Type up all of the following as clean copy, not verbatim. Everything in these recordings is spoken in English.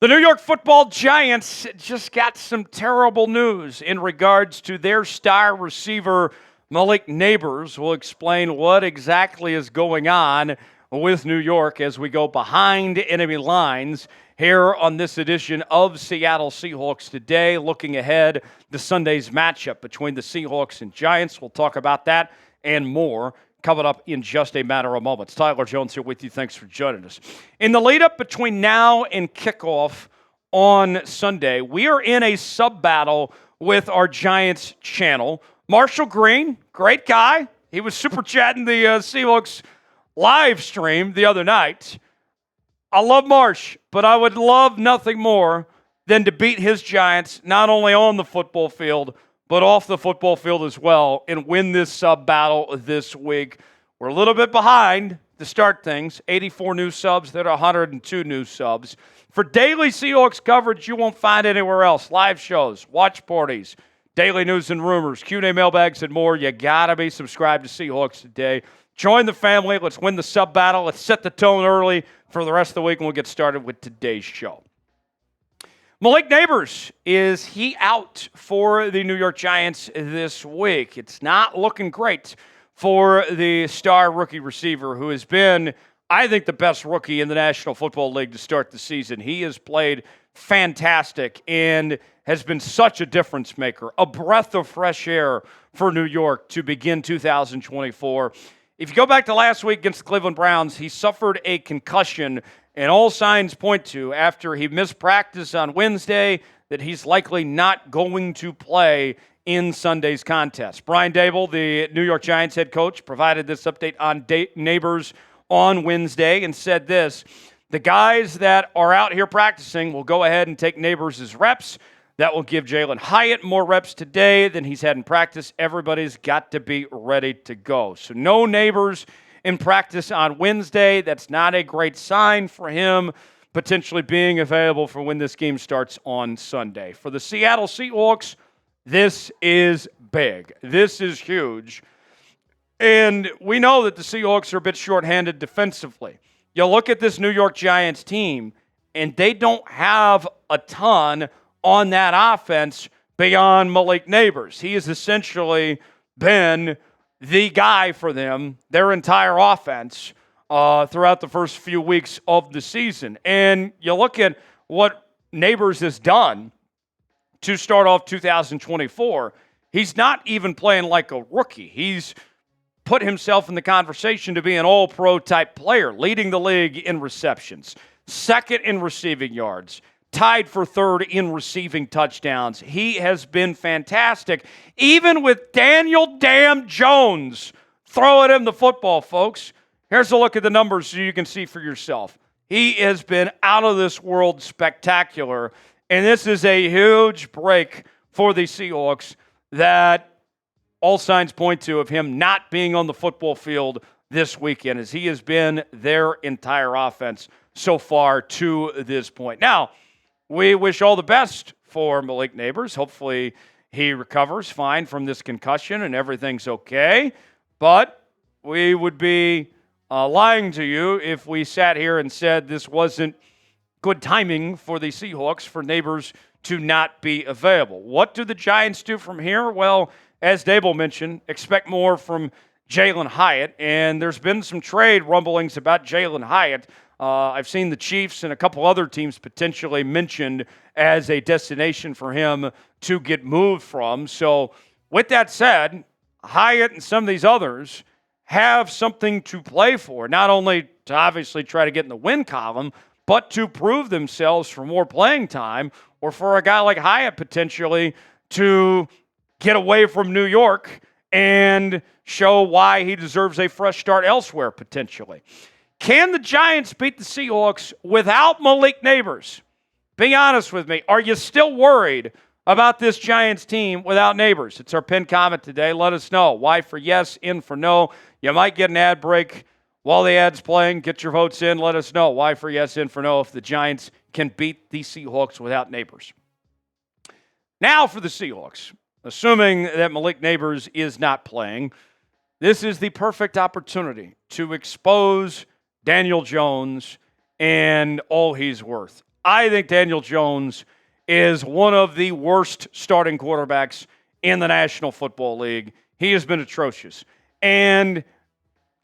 The New York Football Giants just got some terrible news in regards to their star receiver, Malik Nabers. We'll explain what exactly is going on with New York as we go behind enemy lines here on this edition of Seattle Seahawks Today. Looking ahead to Sunday's matchup between the Seahawks and Giants. We'll talk about that and more coming up in just a matter of moments. Tyler Jones here with you. Thanks for joining us. In the lead-up between now and kickoff on Sunday, we are in a sub-battle with our Giants channel. Marshall Green, great guy. He was super chatting the Seahawks live stream the other night. I love Marsh, but I would love nothing more than to beat his Giants, not only on the football field, but off the football field as well, and win this sub-battle this week. We're a little bit behind to start things. 84 new subs, there are 102 new subs. For daily Seahawks coverage you won't find anywhere else. Live shows, watch parties, daily news and rumors, Q&A mailbags, and more. You got to be subscribed to Seahawks Today. Join the family. Let's win the sub-battle. Let's set the tone early for the rest of the week, and we'll get started with today's show. Malik Nabers, is he out for the New York Giants this week? It's not looking great for the star rookie receiver who has been, I think, the best rookie in the National Football League to start the season. He has played fantastic and has been such a difference maker, a breath of fresh air for New York to begin 2024. If you go back to last week against the Cleveland Browns, he suffered a concussion, and all signs point to, after he missed practice on Wednesday, that he's likely not going to play in Sunday's contest. Brian Daboll, the New York Giants head coach, provided this update on Nabers on Wednesday and said this: the guys that are out here practicing will go ahead and take Nabers' reps. That will give Jalin Hyatt more reps today than he's had in practice. Everybody's got to be ready to go. So no Nabers in practice on Wednesday. That's not a great sign for him potentially being available for when this game starts on Sunday. For the Seattle Seahawks, this is big. This is huge. And we know that the Seahawks are a bit shorthanded defensively. You look at this New York Giants team, and they don't have a ton on that offense beyond Malik Nabers. He has essentially been the guy for them, their entire offense, throughout the first few weeks of the season. And you look at what Nabers has done to start off 2024, he's not even playing like a rookie. He's put himself in the conversation to be an all-pro type player, leading the league in receptions, second in receiving yards, tied for third in receiving touchdowns. He has been fantastic, even with Daniel Damn Jones throwing him the football, folks. Here's a look at the numbers so you can see for yourself. He has been out of this world spectacular, and this is a huge break for the Seahawks that all signs point to of him not being on the football field this weekend, as he has been their entire offense so far to this point. Now, we wish all the best for Malik Nabers. Hopefully he recovers fine from this concussion and everything's okay. But we would be lying to you if we sat here and said this wasn't good timing for the Seahawks for Nabers to not be available. What do the Giants do from here? Well, as Daboll mentioned, expect more from Jalin Hyatt. And there's been some trade rumblings about Jalin Hyatt. I've seen the Chiefs and a couple other teams potentially mentioned as a destination for him to get moved from. So with that said, Hyatt and some of these others have something to play for, not only to obviously try to get in the win column, but to prove themselves for more playing time, or for a guy like Hyatt potentially to get away from New York and show why he deserves a fresh start elsewhere potentially. Can the Giants beat the Seahawks without Malik Nabers? Be honest with me. Are you still worried about this Giants team without Nabers? It's our pinned comment today. Let us know. Y for yes, N for no. You might get an ad break while the ad's playing. Get your votes in. Let us know. Y for yes, N for no, if the Giants can beat the Seahawks without Nabers. Now for the Seahawks. Assuming that Malik Nabers is not playing, this is the perfect opportunity to expose Daniel Jones and all he's worth. I think Daniel Jones is one of the worst starting quarterbacks in the National Football League. He has been atrocious. And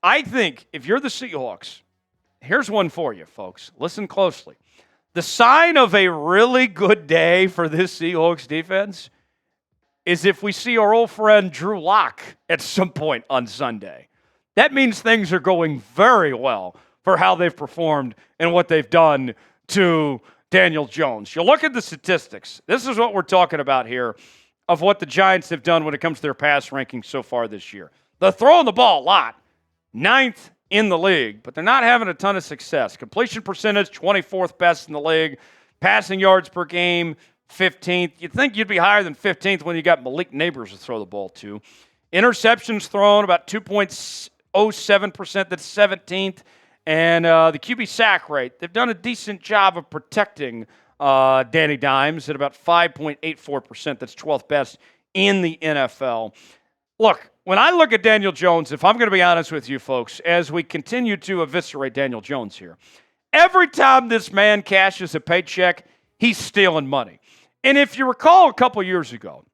I think if you're the Seahawks, here's one for you, folks. Listen closely. The sign of a really good day for this Seahawks defense is if we see our old friend Drew Lock at some point on Sunday. That means things are going very well for how they've performed and what they've done to Daniel Jones. You look at the statistics. This is what we're talking about here of what the Giants have done when it comes to their pass rankings so far this year. They're throwing the ball a lot. 9th in the league, but they're not having a ton of success. Completion percentage, 24th best in the league. Passing yards per game, 15th. You'd think you'd be higher than 15th when you got Malik Nabers to throw the ball to. Interceptions thrown, about 2.07%. That's 17th. And the QB sack rate, they've done a decent job of protecting Danny Dimes at about 5.84%. That's 12th best in the NFL. Look, when I look at Daniel Jones, if I'm going to be honest with you folks, as we continue to eviscerate Daniel Jones here, every time this man cashes a paycheck, he's stealing money. And if you recall a couple years ago,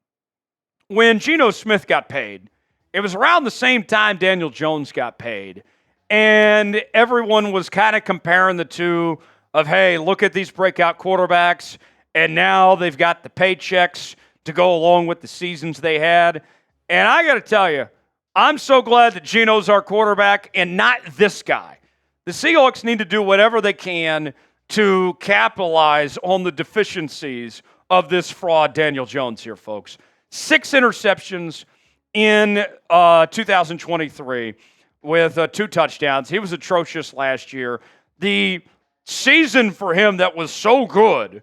when Geno Smith got paid, it was around the same time Daniel Jones got paid. And everyone was kind of comparing the two of, hey, look at these breakout quarterbacks, and now they've got the paychecks to go along with the seasons they had. And I got to tell you, I'm so glad that Geno's our quarterback and not this guy. The Seahawks need to do whatever they can to capitalize on the deficiencies of this fraud Daniel Jones here, folks. 6 interceptions in 2023 with 2 touchdowns. He was atrocious last year. The season for him that was so good,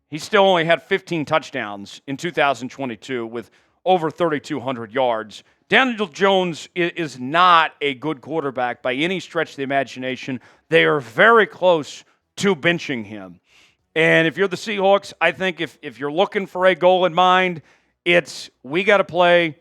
he still only had 15 touchdowns in 2022 with over 3,200 yards. Daniel Jones is not a good quarterback by any stretch of the imagination. They are very close to benching him. And if you're the Seahawks, I think if you're looking for a goal in mind, it's we got to play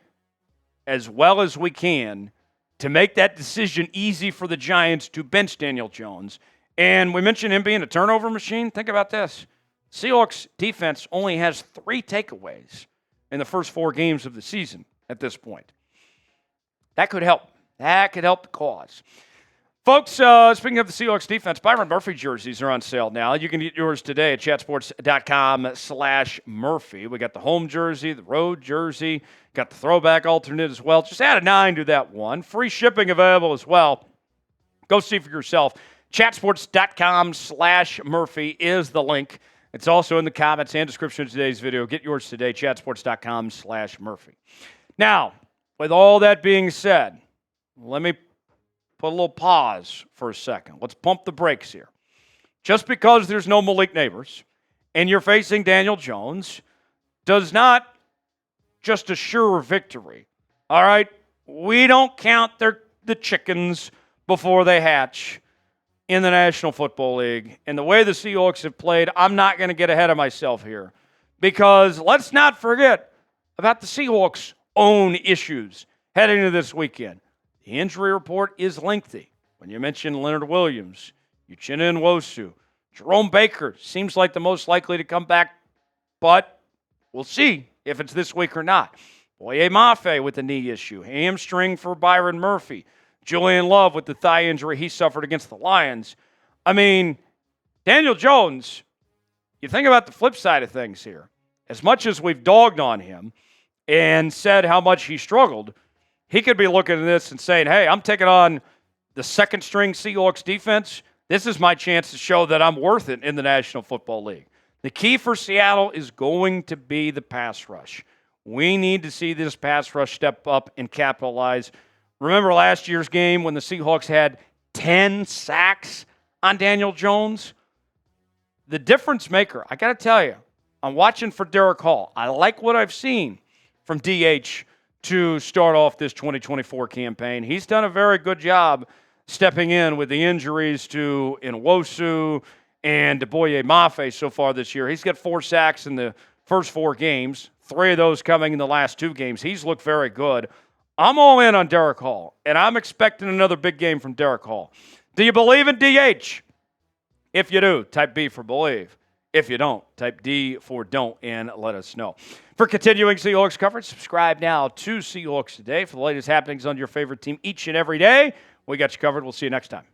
as well as we can to make that decision easy for the Giants to bench Daniel Jones. And we mentioned him being a turnover machine. Think about this. Seahawks defense only has 3 takeaways in the first 4 games of the season at this point. That could help. That could help the cause. Folks, speaking of the Seahawks defense, Byron Murphy jerseys are on sale now. You can get yours today at chatsports.com/Murphy. We got the home jersey, the road jersey, got the throwback alternate as well. Just add a 9 to that one. Free shipping available as well. Go see for yourself. Chatsports.com/Murphy is the link. It's also in the comments and description of today's video. Get yours today, chatsports.com/Murphy. Now, with all that being said, let me put a little pause for a second. Let's pump the brakes here. Just because there's no Malik Nabers and you're facing Daniel Jones does not just assure victory. All right? We don't count the chickens before they hatch in the National Football League. And the way the Seahawks have played, I'm not going to get ahead of myself here. Because let's not forget about the Seahawks' own issues heading into this weekend. The injury report is lengthy. When you mention Leonard Williams, Uchenna Nwosu, Jerome Baker seems like the most likely to come back, but we'll see if it's this week or not. Boye Mafe with the knee issue, hamstring for Byron Murphy, Julian Love with the thigh injury he suffered against the Lions. I mean, Daniel Jones, you think about the flip side of things here. As much as we've dogged on him and said how much he struggled, he could be looking at this and saying, hey, I'm taking on the second-string Seahawks defense. This is my chance to show that I'm worth it in the National Football League. The key for Seattle is going to be the pass rush. We need to see this pass rush step up and capitalize. Remember last year's game when the Seahawks had 10 sacks on Daniel Jones? The difference maker, I got to tell you, I'm watching for Derek Hall. I like what I've seen from DH to start off this 2024 campaign. He's done a very good job stepping in with the injuries to Nwosu and to Boye Mafe so far this year. He's got 4 sacks in the first 4 games, 3 of those coming in the last 2 games. He's looked very good. I'm all in on Derek Hall, and I'm expecting another big game from Derek Hall. Do you believe in DH? If you do, type B for believe. If you don't, type D for don't and let us know. For continuing Seahawks coverage, subscribe now to Seahawks Today for the latest happenings on your favorite team each and every day. We got you covered. We'll see you next time.